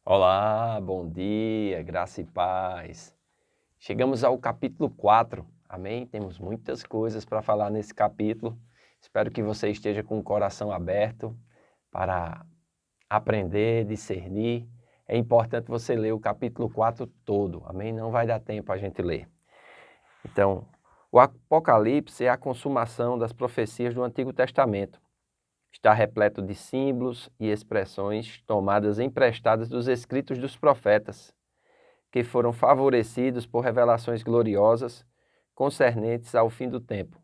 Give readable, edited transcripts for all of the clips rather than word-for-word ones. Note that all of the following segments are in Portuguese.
Olá, bom dia, graça e paz. Chegamos ao capítulo 4, amém? Temos muitas coisas para falar nesse capítulo. Espero que você esteja com o coração aberto para aprender, discernir. É importante você ler o capítulo 4 todo, amém? Não vai dar tempo a gente ler. Então, o Apocalipse é a consumação das profecias do Antigo Testamento. Está repleto de símbolos e expressões tomadas emprestadas dos escritos dos profetas, que foram favorecidos por revelações gloriosas concernentes ao fim do tempo.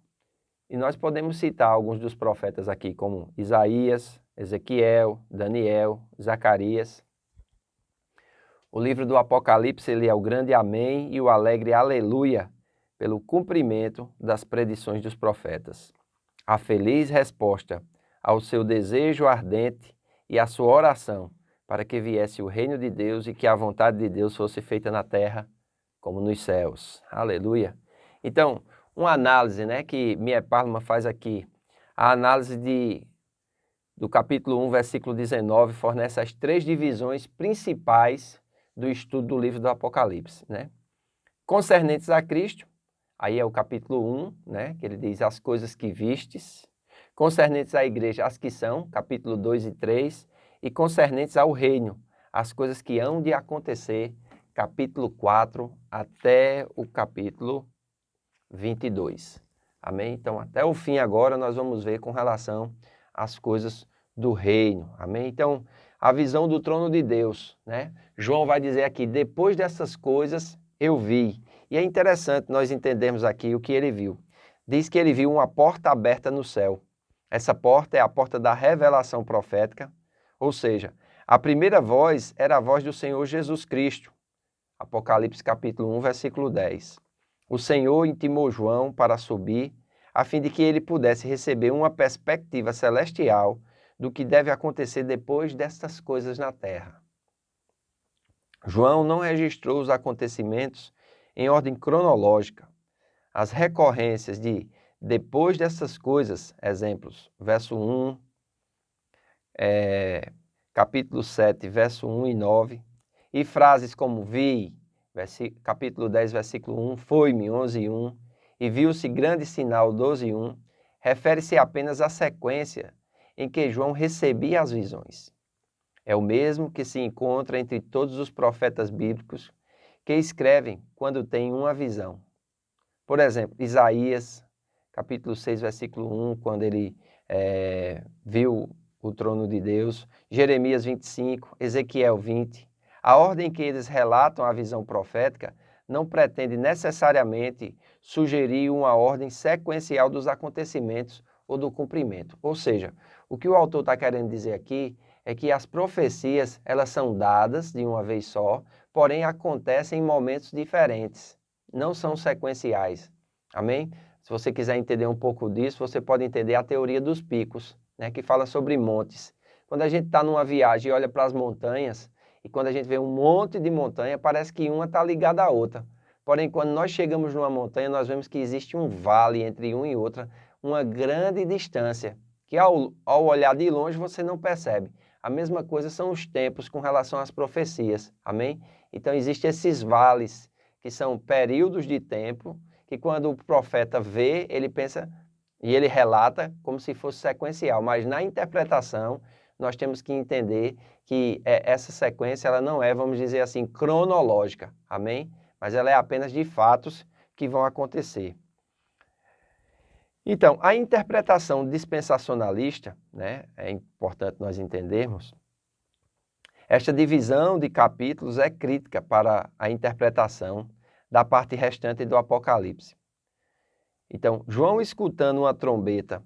E nós podemos citar alguns dos profetas aqui, como Isaías, Ezequiel, Daniel, Zacarias. O livro do Apocalipse ele é o grande amém e o alegre aleluia pelo cumprimento das predições dos profetas. A feliz resposta ao seu desejo ardente e à sua oração para que viesse o reino de Deus e que a vontade de Deus fosse feita na terra como nos céus. Aleluia! Então, uma análise que Mie Parma faz aqui, a análise do capítulo 1, versículo 19, fornece as três divisões principais do estudo do livro do Apocalipse. Concernentes a Cristo, aí é o capítulo 1, que ele diz as coisas que vistes. Concernentes à igreja, as que são, capítulo 2 e 3, e concernentes ao reino, as coisas que hão de acontecer, capítulo 4 até o capítulo 22. Amém? Então, até o fim agora nós vamos ver com relação às coisas do reino. Amém? Então, a visão do trono de Deus, João vai dizer aqui, depois dessas coisas eu vi. E é interessante nós entendermos aqui o que ele viu. Diz que ele viu uma porta aberta no céu. Essa porta é a porta da revelação profética, ou seja, a primeira voz era a voz do Senhor Jesus Cristo. Apocalipse capítulo 1, versículo 10. O Senhor intimou João para subir, a fim de que ele pudesse receber uma perspectiva celestial do que deve acontecer depois destas coisas na terra. João não registrou os acontecimentos em ordem cronológica. As recorrências de depois dessas coisas, exemplos, verso 1, capítulo 7, verso 1 e 9, e frases como vi, capítulo 10, versículo 1, foi-me, 11 e 1, e viu-se grande sinal, 12 e 1, refere-se apenas à sequência em que João recebia as visões. É o mesmo que se encontra entre todos os profetas bíblicos que escrevem quando têm uma visão. Por exemplo, Isaías, capítulo 6, versículo 1, quando ele viu o trono de Deus, Jeremias 25, Ezequiel 20. A ordem que eles relatam a visão profética não pretende necessariamente sugerir uma ordem sequencial dos acontecimentos ou do cumprimento. Ou seja, o que o autor está querendo dizer aqui é que as profecias elas são dadas de uma vez só, porém acontecem em momentos diferentes. Não são sequenciais, amém? Se você quiser entender um pouco disso, você pode entender a teoria dos picos, que fala sobre montes. Quando a gente está numa viagem e olha para as montanhas, e quando a gente vê um monte de montanha, parece que uma está ligada à outra. Porém, quando nós chegamos numa montanha, nós vemos que existe um vale entre uma e outra, uma grande distância, que ao olhar de longe você não percebe. A mesma coisa são os tempos com relação às profecias, amém? Então, existem esses vales, que são períodos de tempo, que quando o profeta vê, ele pensa e ele relata como se fosse sequencial, mas na interpretação nós temos que entender que essa sequência ela não é, vamos dizer assim, cronológica, amém? Mas ela é apenas de fatos que vão acontecer. Então, a interpretação dispensacionalista, é importante nós entendermos, esta divisão de capítulos é crítica para a interpretação da parte restante do Apocalipse. Então, João escutando uma trombeta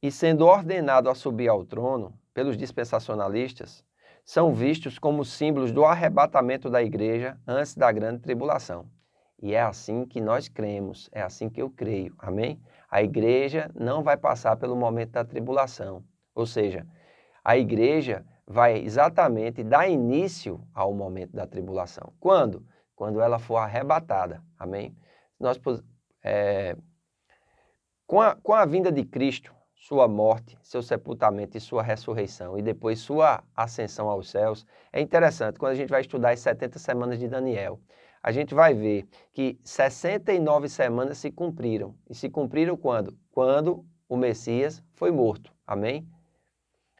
e sendo ordenado a subir ao trono pelos dispensacionalistas, são vistos como símbolos do arrebatamento da igreja antes da grande tribulação. E é assim que nós cremos, é assim que eu creio, amém? A igreja não vai passar pelo momento da tribulação, ou seja, a igreja vai exatamente dar início ao momento da tribulação. Quando? Quando ela for arrebatada, amém? Com a vinda de Cristo, sua morte, seu sepultamento e sua ressurreição, e depois sua ascensão aos céus, é interessante. Quando a gente vai estudar as 70 semanas de Daniel, a gente vai ver que 69 semanas se cumpriram. E se cumpriram quando? Quando o Messias foi morto. Amém?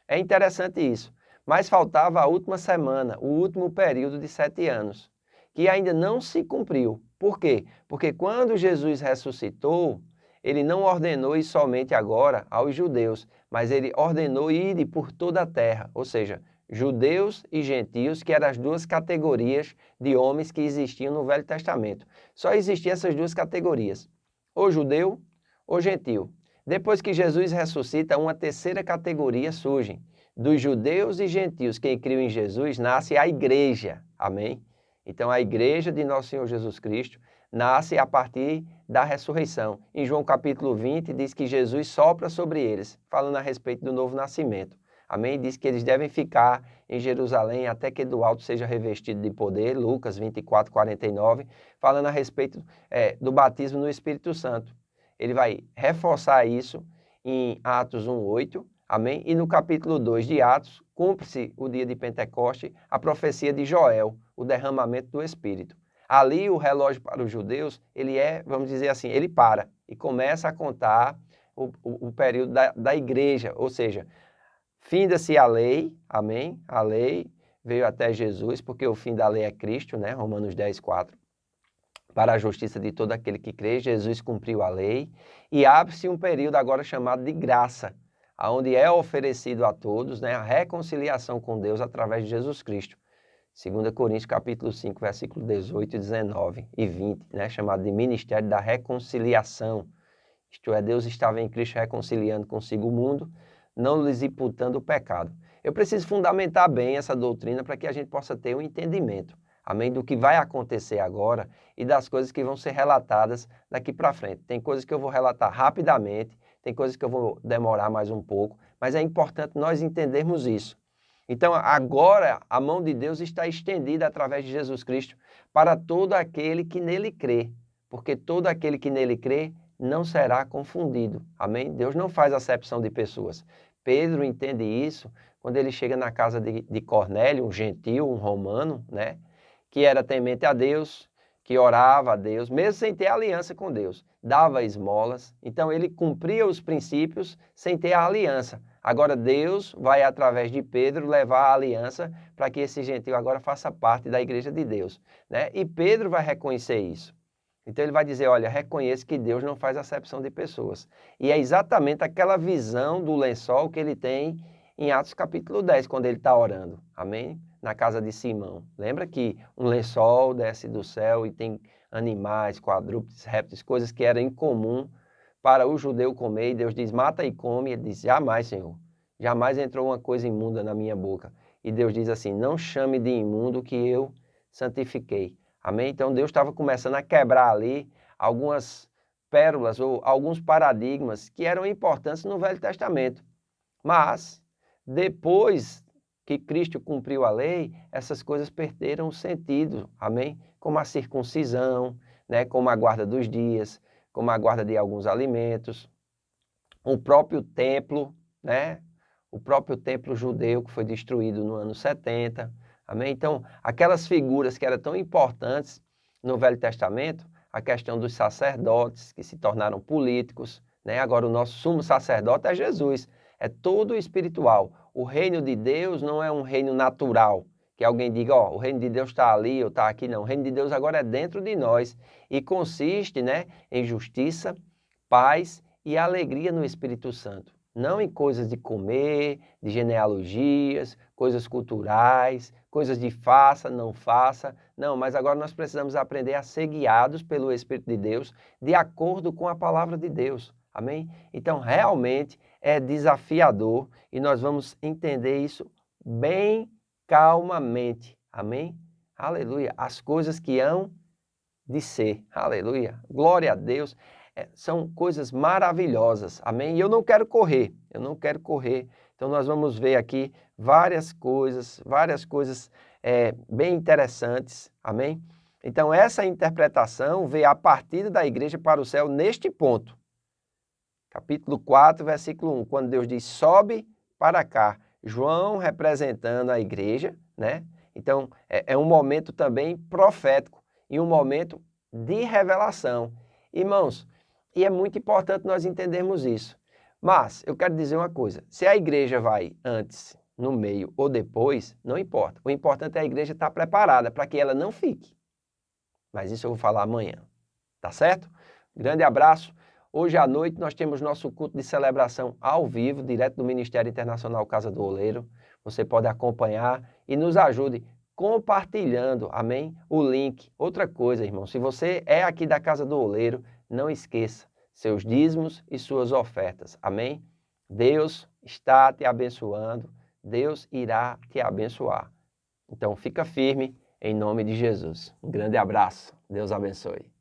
É interessante isso. Mas faltava a última semana, o último período de 7 anos, que ainda não se cumpriu. Por quê? Porque quando Jesus ressuscitou, ele não ordenou ir somente agora aos judeus, mas ele ordenou ir por toda a terra, ou seja, judeus e gentios, que eram as duas categorias de homens que existiam no Velho Testamento. Só existiam essas duas categorias, ou judeu ou gentio. Depois que Jesus ressuscita, uma terceira categoria surge. Dos judeus e gentios que criam em Jesus, nasce a igreja. Amém? Então, a igreja de nosso Senhor Jesus Cristo nasce a partir da ressurreição. Em João capítulo 20, diz que Jesus sopra sobre eles, falando a respeito do novo nascimento. Amém? Diz que eles devem ficar em Jerusalém até que do alto seja revestido de poder. Lucas 24, 49, falando a respeito do batismo no Espírito Santo. Ele vai reforçar isso em Atos 1, 8. Amém? E no capítulo 2 de Atos, cumpre-se o dia de Pentecoste, a profecia de Joel, o derramamento do Espírito. Ali o relógio para os judeus, ele vamos dizer assim, ele para e começa a contar o período da igreja, ou seja, finda-se a lei, amém? A lei veio até Jesus, porque o fim da lei é Cristo, né? Romanos 10, 4. Para a justiça de todo aquele que crê, Jesus cumpriu a lei e abre-se um período agora chamado de graça, onde é oferecido a todos, né, a reconciliação com Deus através de Jesus Cristo. 2 Coríntios capítulo 5, versículo 18, 19 e 20, né, chamado de ministério da reconciliação. Isto é, Deus estava em Cristo reconciliando consigo o mundo, não lhes imputando o pecado. Eu preciso fundamentar bem essa doutrina para que a gente possa ter um entendimento, amém, do que vai acontecer agora e das coisas que vão ser relatadas daqui para frente. Tem coisas que eu vou relatar rapidamente, tem coisas que eu vou demorar mais um pouco, mas é importante nós entendermos isso. Então, agora, a mão de Deus está estendida através de Jesus Cristo para todo aquele que nele crê, porque todo aquele que nele crê não será confundido. Amém? Deus não faz acepção de pessoas. Pedro entende isso quando ele chega na casa de Cornélio, um gentio, um romano, né? Que era temente a Deus, que orava a Deus, mesmo sem ter aliança com Deus, dava esmolas, então ele cumpria os princípios sem ter a aliança. Agora Deus vai, através de Pedro, levar a aliança para que esse gentio agora faça parte da igreja de Deus, né? E Pedro vai reconhecer isso. Então ele vai dizer, olha, reconheça que Deus não faz acepção de pessoas. E é exatamente aquela visão do lençol que ele tem em Atos capítulo 10, quando ele está orando. Amém? Na casa de Simão. Lembra que um lençol desce do céu e tem animais, quadrúpedes, répteis, coisas que eram incomum para o judeu comer. E Deus diz, mata e come. Ele diz, jamais, Senhor. Jamais entrou uma coisa imunda na minha boca. E Deus diz assim, não chame de imundo que eu santifiquei. Amém? Então Deus estava começando a quebrar ali algumas pérolas ou alguns paradigmas que eram importantes no Velho Testamento. Mas, depois que Cristo cumpriu a lei, essas coisas perderam o sentido, amém? Como a circuncisão, né? Como a guarda dos dias, como a guarda de alguns alimentos, o próprio templo, né? O próprio templo judeu que foi destruído no ano 70, amém? Então, aquelas figuras que eram tão importantes no Velho Testamento, a questão dos sacerdotes que se tornaram políticos, né? Agora o nosso sumo sacerdote é Jesus, é todo espiritual. O reino de Deus não é um reino natural, que alguém diga, ó, o reino de Deus está ali ou está aqui, não. O reino de Deus agora é dentro de nós e consiste, né, em justiça, paz e alegria no Espírito Santo. Não em coisas de comer, de genealogias, coisas culturais, coisas de faça, não faça. Não, mas agora nós precisamos aprender a ser guiados pelo Espírito de Deus de acordo com a palavra de Deus. Amém? Então, realmente é desafiador e nós vamos entender isso bem calmamente. Amém? Aleluia. As coisas que hão de ser. Aleluia. Glória a Deus. São coisas maravilhosas, amém? E eu não quero correr, Então nós vamos ver aqui várias coisas bem interessantes, amém? Então essa interpretação veio a partir da igreja para o céu neste ponto. Capítulo 4, versículo 1, quando Deus diz, sobe para cá. João representando a igreja, né? Então, é um momento também profético e um momento de revelação. Irmãos, e é muito importante nós entendermos isso. Mas, eu quero dizer uma coisa, se a igreja vai antes, no meio ou depois, não importa. O importante é a igreja estar preparada para que ela não fique. Mas isso eu vou falar amanhã, tá certo? Grande abraço. Hoje à noite nós temos nosso culto de celebração ao vivo, direto do Ministério Internacional Casa do Oleiro. Você pode acompanhar e nos ajude compartilhando, amém? O link. Outra coisa, irmão, se você é aqui da Casa do Oleiro, não esqueça seus dízimos e suas ofertas, amém? Deus está te abençoando, Deus irá te abençoar. Então fica firme em nome de Jesus. Um grande abraço. Deus abençoe.